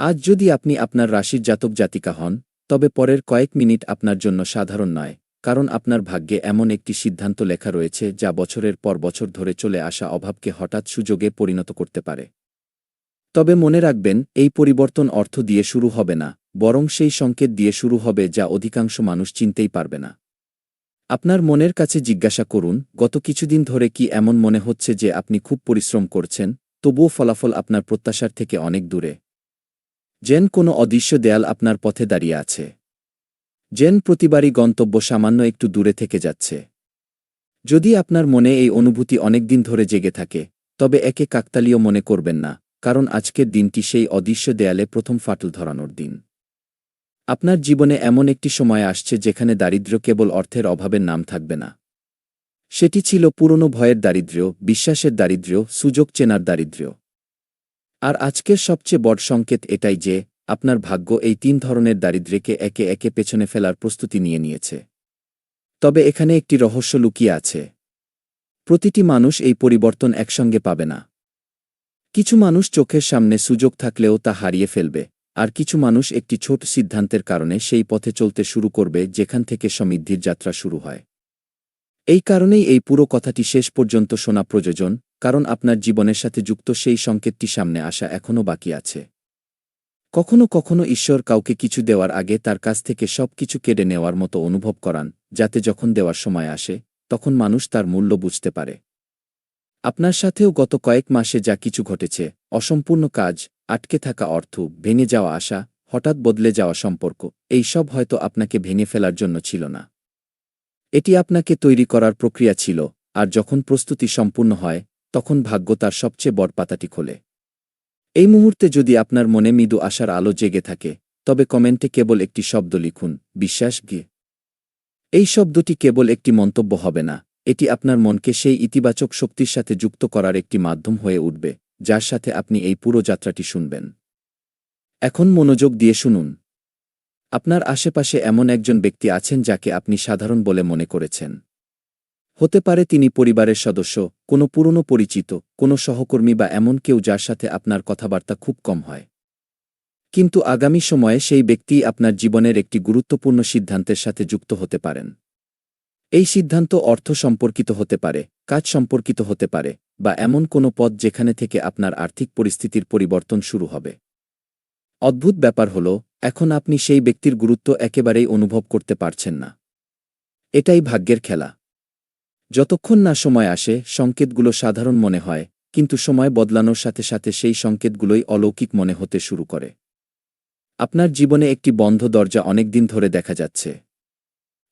আজ যদি আপনি আপনার রাশির জাতক জাতিকা হন, তবে পরের কয়েক মিনিট আপনার জন্য সাধারণ নয়, কারণ আপনার ভাগ্যে এমন একটি সিদ্ধান্ত লেখা রয়েছে যা বছরের পর বছর ধরে চলে আসা অভাবকে হঠাৎ সুযোগে পরিণত করতে পারে। তবে মনে রাখবেন, এই পরিবর্তন অর্থ দিয়ে শুরু হবে না, বরং সেই সংকেত দিয়ে শুরু হবে যা অধিকাংশ মানুষ চিনতেই পারবে না। আপনার মনের কাছে জিজ্ঞাসা করুন, গত কিছুদিন ধরে কি এমন মনে হচ্ছে যে আপনি খুব পরিশ্রম করছেন, তবুও ফলাফল আপনার প্রত্যাশার থেকে অনেক দূরে? যেন কোনো অদৃশ্য দেয়াল আপনার পথে দাঁড়িয়ে আছে। যেন প্রতিবারই গন্তব্য সামান্য একটু দূরে থেকে যাচ্ছে। যদি আপনার মনে এই অনুভূতি অনেকদিন ধরে জেগে থাকে, তবে একে কাকতালীয় মনে করবেন না, কারণ আজকের দিনটি সেই অদৃশ্য দেয়ালে প্রথম ফাটল ধরানোর দিন। আপনার জীবনে এমন একটি সময় আসছে যেখানে দারিদ্র্য কেবল অর্থের অভাবের নাম থাকবে না। সেটি ছিল পুরনো ভয়ের দারিদ্র্য, বিশ্বাসের দারিদ্র্য, সুযোগ চেনার দারিদ্র্য। আর আজকের সবচেয়ে বড় সংকেত এটাই যে, আপনার ভাগ্য এই তিন ধরনের দারিদ্র্যকে একে একে পেছনে ফেলার প্রস্তুতি নিয়ে নিয়েছে। তবে এখানে একটি রহস্য লুকিয়ে আছে। প্রতিটি মানুষ এই পরিবর্তন একসঙ্গে পাবে না। কিছু মানুষ চোখের সামনে সুযোগ থাকলেও তা হারিয়ে ফেলবে, আর কিছু মানুষ একটি ছোট সিদ্ধান্তের কারণে সেই পথে চলতে শুরু করবে যেখান থেকে সমৃদ্ধির যাত্রা শুরু হয়। এই কারণেই এই পুরো কথাটি শেষ পর্যন্ত শোনা প্রয়োজন, কারণ আপনার জীবনের সাথে যুক্ত সেই সংকেতটি সামনে আসা এখনও বাকি আছে। কখনো কখনো ঈশ্বর কাউকে কিছু দেওয়ার আগে তার কাছ থেকে সব কিছু কেড়ে নেওয়ার মতো অনুভব করান, যাতে যখন দেওয়ার সময় আসে, তখন মানুষ তার মূল্য বুঝতে পারে। আপনার সাথেও গত কয়েক মাসে যা কিছু ঘটেছে, অসম্পূর্ণ কাজ, আটকে থাকা অর্থ, ভেঙে যাওয়া আশা, হঠাৎ বদলে যাওয়া সম্পর্ক, এই সব হয়তো আপনাকে ভেঙে ফেলার জন্য ছিল না। এটি আপনাকে তৈরি করার প্রক্রিয়া ছিল, আর যখন প্রস্তুতি সম্পূর্ণ হয়, তখন ভাগ্য তার সবচেয়ে বড় পাতাটি খোলে। এই মুহূর্তে যদি আপনার মনে মৃদু আশার আলো জেগে থাকে, তবে কমেন্টে কেবল একটি শব্দ লিখুন, বিশ্বাস গিয়ে। এই শব্দটি কেবল একটি মন্তব্য হবে না, এটি আপনার মনকে সেই ইতিবাচক শক্তির সাথে যুক্ত করার একটি মাধ্যম হয়ে উঠবে, যার সাথে আপনি এই পুরো যাত্রাটি শুনবেন। এখন মনোযোগ দিয়ে শুনুন। আপনার আশেপাশে এমন একজন ব্যক্তি আছেন যাকে আপনি সাধারণ বলে মনে করেছেন। হতে পারে তিনি পরিবারের সদস্য, কোনো পুরনো পরিচিত, কোনো সহকর্মী বা এমন কেউ যার সাথে আপনার কথাবার্তা খুব কম হয়। কিন্তু আগামী সময়ে সেই ব্যক্তি আপনার জীবনের একটি গুরুত্বপূর্ণ সিদ্ধান্তের সাথে যুক্ত হতে পারেন। এই সিদ্ধান্ত অর্থ সম্পর্কিত হতে পারে, কাজ সম্পর্কিত হতে পারে, বা এমন কোনো পথ যেখানে থেকে আপনার আর্থিক পরিস্থিতির পরিবর্তন শুরু হবে। অদ্ভুত ব্যাপার হল, এখন আপনি সেই ব্যক্তির গুরুত্ব একেবারেই অনুভব করতে পারছেন না। এটাই ভাগ্যের খেলা। যতক্ষণ না সময় আসে, সংকেতগুলো সাধারণ মনে হয়, কিন্তু সময় বদলানোর সাথে সাথে সেই সংকেতগুলোই অলৌকিক মনে হতে শুরু করে। আপনার জীবনে একটি বন্ধ দরজা অনেকদিন ধরে দেখা যাচ্ছে।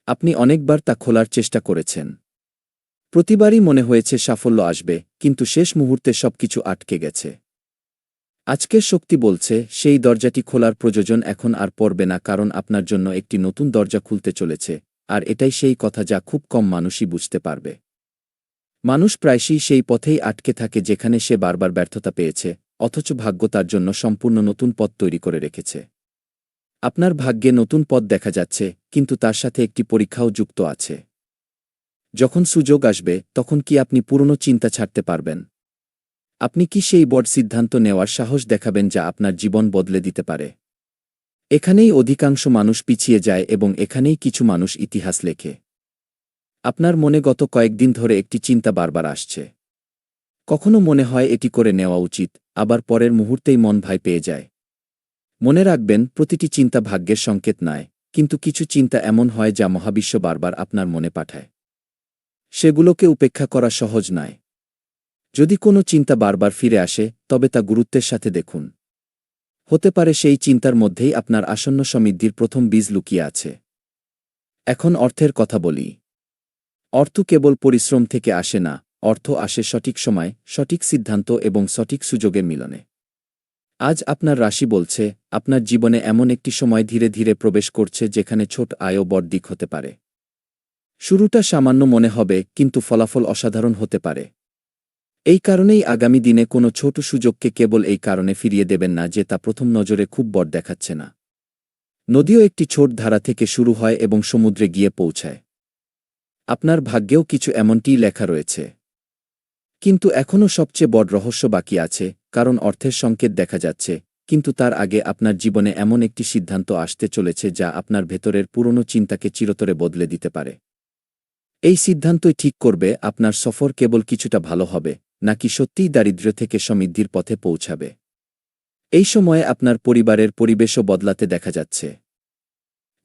আপনি অনেকবার তা খোলার চেষ্টা করেছেন। প্রতিবারই মনে হয়েছে সাফল্য আসবে, কিন্তু শেষ মুহূর্তে সবকিছু আটকে গেছে। আজকের শক্তি বলছে, সেই দরজাটি খোলার প্রয়োজন এখন আর পড়বে না, কারণ আপনার জন্য একটি নতুন দরজা খুলতে চলেছে, আর এটাই সেই কথা যা খুব কম মানুষই বুঝতে পারবে। মানুষ প্রায়শই সেই পথেই আটকে থাকে যেখানে সে বারবার ব্যর্থতা পেয়েছে, অথচ ভাগ্য তার জন্য সম্পূর্ণ নতুন পথ তৈরি করে রেখেছে। আপনার ভাগ্যে নতুন পথ দেখা যাচ্ছে, কিন্তু তার সাথে একটি পরীক্ষাও যুক্ত আছে। যখন সুযোগ আসবে, তখন কি আপনি পুরনো চিন্তা ছাড়তে পারবেন? আপনি কি সেই বড় সিদ্ধান্ত নেওয়ার সাহস দেখাবেন যা আপনার জীবন বদলে দিতে পারে? এখানেই অধিকাংশ মানুষ পিছিয়ে যায় এবং এখানেই কিছু মানুষ ইতিহাস লেখে। আপনার মনে গত কয়েকদিন ধরে একটি চিন্তা বারবার আসছে। কখনো মনে হয় এটি করে নেওয়া উচিত, আবার পরের মুহূর্তেই মন ভয় পেয়ে যায়। মনে রাখবেন, প্রতিটি চিন্তা ভাগ্যের সংকেত নয়, কিন্তু কিছু চিন্তা এমন হয় যা মহাবিশ্ব বারবার আপনার মনে পাঠায়। সেগুলোকে উপেক্ষা করা সহজ নয়। যদি কোনো চিন্তা বারবার ফিরে আসে, তবে তা গুরুত্বের সাথে দেখুন। হতে পারে সেই চিন্তার মধ্যেই আপনার আসন্ন সমৃদ্ধির প্রথম বীজ লুকিয়ে আছে। এখন অর্থের কথা বলি। অর্থ কেবল পরিশ্রম থেকে আসে না, অর্থ আসে সঠিক সময়, সঠিক সিদ্ধান্ত এবং সঠিক সুযোগের মিলনে। আজ আপনার রাশি বলছে, আপনার জীবনে এমন একটি সময় ধীরে ধীরে প্রবেশ করছে যেখানে ছোট আয়ও বড় দিক হতে পারে। শুরুটা সামান্য মনে হবে, কিন্তু ফলাফল অসাধারণ হতে পারে। এই কারণেই আগামী দিনে কোনো ছোট সুযোগকে কেবল এই কারণে ফিরিয়ে দেবেন না যে তা প্রথম নজরে খুব বড় দেখাচ্ছে না। নদীও একটি ছোট ধারা থেকে শুরু হয় এবং সমুদ্রে গিয়ে পৌঁছায়। আপনার ভাগ্যেও কিছু এমনটিই লেখা রয়েছে। কিন্তু এখনও সবচেয়ে বড় রহস্য বাকি আছে, কারণ অর্থের সংকেত দেখা যাচ্ছে, কিন্তু তার আগে আপনার জীবনে এমন একটি সিদ্ধান্ত আসতে চলেছে যা আপনার ভেতরের পুরনো চিন্তাকে চিরতরে বদলে দিতে পারে। এই সিদ্ধান্তই ঠিক করবে আপনার সফর কেবল কিছুটা ভালো হবে নাকি সত্যিই দারিদ্র্য থেকে সমৃদ্ধির পথে পৌঁছাবে। এই সময়ে আপনার পরিবারের পরিবেশও বদলাতে দেখা যাচ্ছে।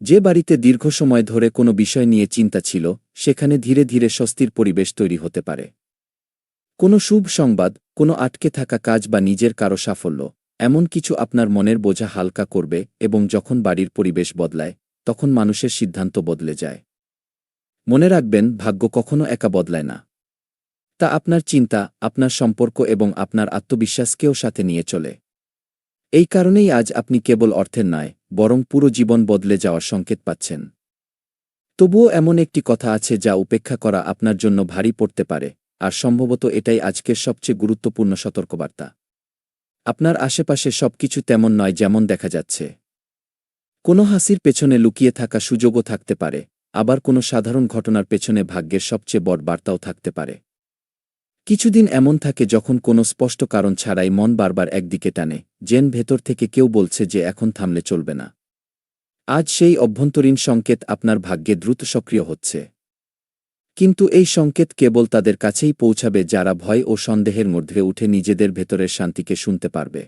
যে বাড়িতে দীর্ঘ সময় ধরে কোনো বিষয় নিয়ে চিন্তা ছিল, সেখানে ধীরে ধীরে স্বস্তির পরিবেশ তৈরি হতে পারে। কোনো শুভ সংবাদ, কোনো আটকে থাকা কাজ বা নিজের কারো সাফল্য, এমন কিছু আপনার মনের বোঝা হালকা করবে এবং যখন বাড়ির পরিবেশ বদলায়, তখন মানুষের সিদ্ধান্ত বদলে যায়। মনে রাখবেন, ভাগ্য কখনো একা বদলায় না। তা আপনার চিন্তা, আপনার সম্পর্ক এবং আপনার আত্মবিশ্বাসকেও সাথে নিয়ে চলে। এই কারণেই আজ আপনি কেবল অর্থের নয়, বরং পুরো জীবন বদলে যাওয়ার সংকেত পাচ্ছেন। তবুও এমন একটি কথা আছে যা উপেক্ষা করা আপনার জন্য ভারী পড়তে পারে, আর সম্ভবত এটাই আজকের সবচেয়ে গুরুত্বপূর্ণ সতর্কবার্তা। আপনার আশেপাশে সবকিছু তেমন নয় যেমন দেখা যাচ্ছে। কোনো হাসির পেছনে লুকিয়ে থাকা সুযোগও থাকতে পারে, আবার কোনো সাধারণ ঘটনার পেছনে ভাগ্যের সবচেয়ে বড় বার্তাও থাকতে পারে। কিছুদিন এমন থাকে যখন কোনো স্পষ্ট কারণ ছাড়াই মন বারবার একদিকে টানে, যেন ভেতর থেকে কেউ বলছে যে এখন থামলে চলবে না। আজ সেই অভ্যন্তরীণ সংকেত আপনার ভাগ্যে দ্রুত সক্রিয় হচ্ছে। কিন্তু এই সংকেত কেবল তাদের কাছেই পৌঁছাবে যারা ভয় ও সন্দেহের মধ্যে উঠে নিজেদের ভেতরের শান্তিকে শুনতে পারবে।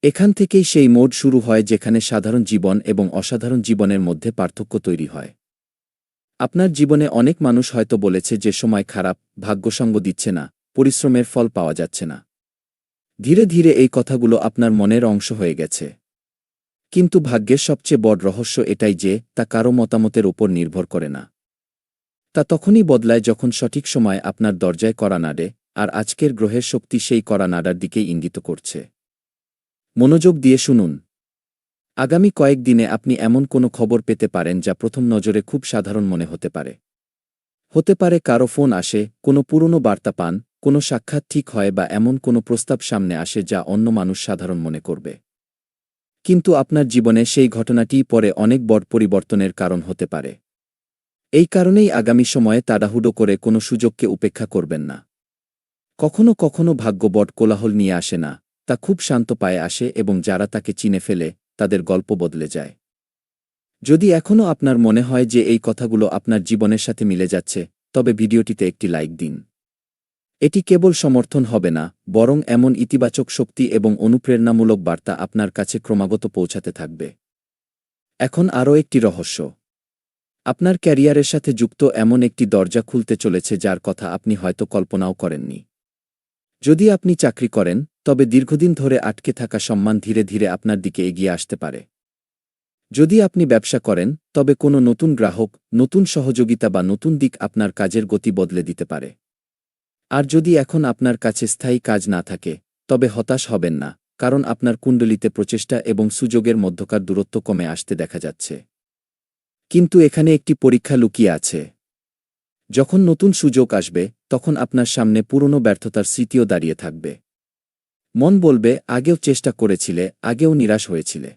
এখান থেকেই সেই মোড় শুরু হয় যেখানে সাধারণ জীবন এবং অসাধারণ জীবনের মধ্যে পার্থক্য তৈরি হয়। আপনার জীবনে অনেক মানুষ হয়তো বলেছে যে সময় খারাপ, ভাগ্যসঙ্গ দিচ্ছে না, পরিশ্রমের ফল পাওয়া যাচ্ছে না। ধীরে ধীরে এই কথাগুলো আপনার মনের অংশ হয়ে গেছে। কিন্তু ভাগ্যের সবচেয়ে বড় রহস্য এটাই যে তা কারও মতামতের উপর নির্ভর করে না। তা তখনই বদলায় যখন সঠিক সময় আপনার দরজায় কড়া নাড়ে, আর আজকের গ্রহের শক্তি সেই কড়া নাড়ার দিকেই ইঙ্গিত করছে। মনোযোগ দিয়ে শুনুন। আগামী কয়েকদিনে আপনি এমন কোনো খবর পেতে পারেন যা প্রথম নজরে খুব সাধারণ মনে হতে পারে। হতে পারে কারো ফোন আসে, কোনো পুরনো বার্তা পান, কোনো সাক্ষাৎ ঠিক হয় বা এমন কোনো প্রস্তাব সামনে আসে যা অন্য মানুষ সাধারণ মনে করবে। কিন্তু আপনার জীবনে সেই ঘটনাটিই পরে অনেক বড় পরিবর্তনের কারণ হতে পারে। এই কারণেই আগামী সময়ে তাড়াহুড়ো করে কোনো সুযোগকে উপেক্ষা করবেন না। কখনো কখনো ভাগ্য বড় কোলাহল নিয়ে আসে না, তা খুব শান্ত পায়ে আসে এবং যারা তাকে চিনে ফেলে, তাদের গল্প বদলে যায়। যদি এখনও আপনার মনে হয় যে এই কথাগুলো আপনার জীবনের সাথে মিলে যাচ্ছে, তবে ভিডিওটিতে একটি লাইক দিন। এটি কেবল সমর্থন হবে না, বরং এমন ইতিবাচক শক্তি এবং অনুপ্রেরণামূলক বার্তা আপনার কাছে ক্রমাগত পৌঁছাতে থাকবে। এখন আরও একটি রহস্য। আপনার ক্যারিয়ারের সাথে যুক্ত এমন একটি দরজা খুলতে চলেছে যার কথা আপনি হয়তো কল্পনাও করেননি। যদি আপনি চাকরি করেন, তবে দীর্ঘদিন ধরে আটকে থাকা সম্মান ধীরে ধীরে আপনার দিকে এগিয়ে আসতে পারে। যদি আপনি ব্যবসা করেন, তবে কোনো নতুন গ্রাহক, নতুন সহযোগিতা বা নতুন দিক আপনার কাজের গতি বদলে দিতে পারে। আর যদি এখন আপনার কাছে স্থায়ী কাজ না থাকে, তবে হতাশ হবেন না, কারণ আপনার কুণ্ডলিতে প্রচেষ্টা এবং সুযোগের মধ্যকার দূরত্ব কমে আসতে দেখা যাচ্ছে। কিন্তু এখানে একটি পরীক্ষা লুকিয়ে আছে। যখন নতুন সুযোগ আসবে, তখন আপনার সামনে পুরনো ব্যর্থতার স্মৃতিও দাঁড়িয়ে থাকবে। মন বলবে, আগেও চেষ্টা করেছিলে, আগেও নিরাশ হয়েছিলে।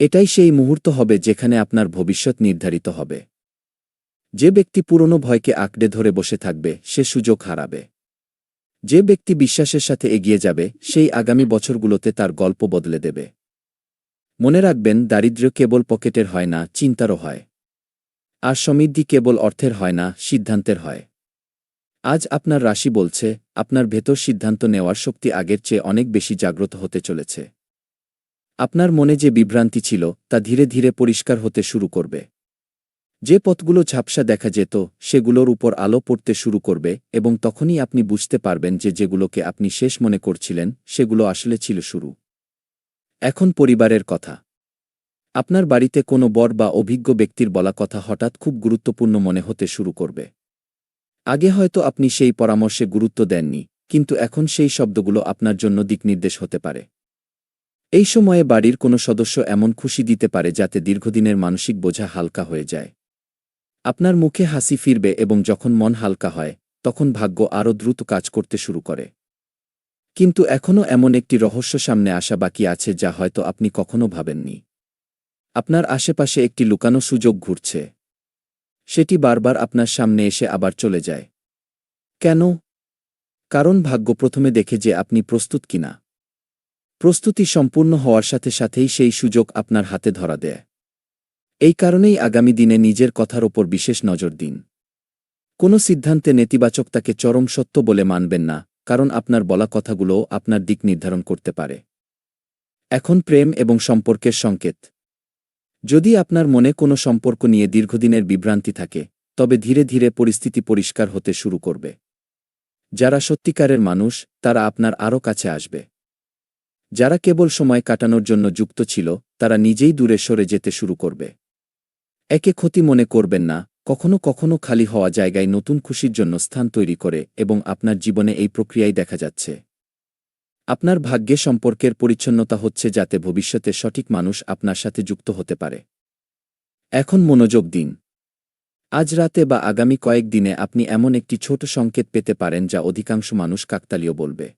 এটাই সেই মুহূর্ত হবে যেখানে আপনার ভবিষ্যৎ নির্ধারিত হবে। যে ব্যক্তি পুরনো ভয়কে আঁকড়ে ধরে বসে থাকবে, সে সুযোগ হারাবে। যে ব্যক্তি বিশ্বাসের সাথে এগিয়ে যাবে, সেই আগামী বছরগুলোতে তার গল্প বদলে দেবে। মনে রাখবেন, দারিদ্র্য কেবল পকেটের হয় না, চিন্তারও হয়। আর সমৃদ্ধি কেবল অর্থের হয় না, সিদ্ধান্তের হয়। আজ আপনার রাশি বলছে, আপনার ভেতর সিদ্ধান্ত নেওয়ার শক্তি আগের চেয়ে অনেক বেশি জাগ্রত হতে চলেছে। আপনার মনে যে বিভ্রান্তি ছিল, তা ধীরে ধীরে পরিষ্কার হতে শুরু করবে। যে পথগুলো ঝাপসা দেখা যেত, সেগুলোর উপর আলো পড়তে শুরু করবে এবং তখনই আপনি বুঝতে পারবেন যে যেগুলোকে আপনি শেষ মনে করছিলেন, সেগুলো আসলে ছিল শুরু। এখন পরিবারের কথা। আপনার বাড়িতে কোনো বড় বা অভিজ্ঞ ব্যক্তির বলা কথা হঠাৎ খুব গুরুত্বপূর্ণ মনে হতে শুরু করবে। আগে হয়তো আপনি সেই পরামর্শে গুরুত্ব দেননি, কিন্তু এখন সেই শব্দগুলো আপনার জন্য দিকনির্দেশ হতে পারে। এই সময়ে বাড়ির কোনো সদস্য এমন খুশি দিতে পারে যাতে দীর্ঘদিনের মানসিক বোঝা হালকা হয়ে যায়। আপনার মুখে হাসি ফিরবে এবং যখন মন হালকা হয়, তখন ভাগ্য আরও দ্রুত কাজ করতে শুরু করে। কিন্তু এখনও এমন একটি রহস্য সামনে আসা বাকি আছে যা হয়তো আপনি কখনো ভাবেননি। আপনার আশেপাশে একটি লুকানো সুযোগ ঘুরছে। সেটি বারবার আপনার সামনে এসে আবার চলে যায়। কেন? কারণ ভাগ্য প্রথমে দেখে যে আপনি প্রস্তুত কিনা। প্রস্তুতি সম্পূর্ণ হওয়ার সাথে সাথেই সেই সুযোগ আপনার হাতে ধরা দেয়। এই কারণেই আগামী দিনে নিজের কথার ওপর বিশেষ নজর দিন। কোনো সিদ্ধান্তে নেতিবাচকতাকে চরম সত্য বলে মানবেন না, কারণ আপনার বলা কথাগুলোও আপনার দিক নির্ধারণ করতে পারে। এখন প্রেম এবং সম্পর্কের সংকেত। যদি আপনার মনে কোনো সম্পর্ক নিয়ে দীর্ঘদিনের বিভ্রান্তি থাকে, তবে ধীরে ধীরে পরিস্থিতি পরিষ্কার হতে শুরু করবে। যারা সত্যিকারের মানুষ, তারা আপনার আরও কাছে আসবে। যারা কেবল সময় কাটানোর জন্য যুক্ত ছিল, তারা নিজেই দূরে সরে যেতে শুরু করবে। একে ক্ষতি মনে করবেন না, কখনো কখনো খালি হওয়া জায়গায় নতুন খুশির জন্য স্থান তৈরি করে, এবং আপনার জীবনে এই প্রক্রিয়াই দেখা যাচ্ছে। আপনার ভাগ্যে সম্পর্কের পরিচ্ছন্নতা হচ্ছে যাতে ভবিষ্যতে সঠিক মানুষ আপনার সাথে যুক্ত হতে পারে। এখন মনোযোগ দিন। আজ রাতে বা আগামী কয়েক দিনে আপনি এমন একটি ছোট সংকেত পেতে পারেন যা অধিকাংশ মানুষ কাকতালীয় বলবে।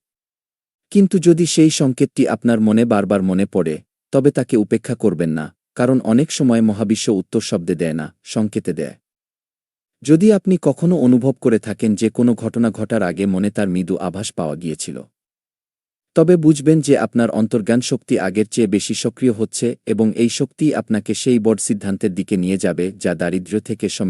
কিন্তু যদি সেই সংকেতটি আপনার মনে বারবার মনে পড়ে, তবে তাকে উপেক্ষা করবেন না, কারণ অনেক সময় মহাবিশ্ব উত্তর শব্দে দেয় না, সংকেতে দেয়। যদি আপনি কখনো অনুভব করে থাকেন যে কোনো ঘটনা ঘটার আগে মনে তার মৃদু আভাস পাওয়া গিয়েছিল, তবে বুঝবেন যে আপনার অন্তর্জ্ঞান শক্তি আগের চেয়ে বেশি সক্রিয় হচ্ছে, এবং এই শক্তিই আপনাকে সেই বড় সিদ্ধান্তের দিকে নিয়ে যাবে যা দারিদ্র্য থেকে সমৃদ্ধি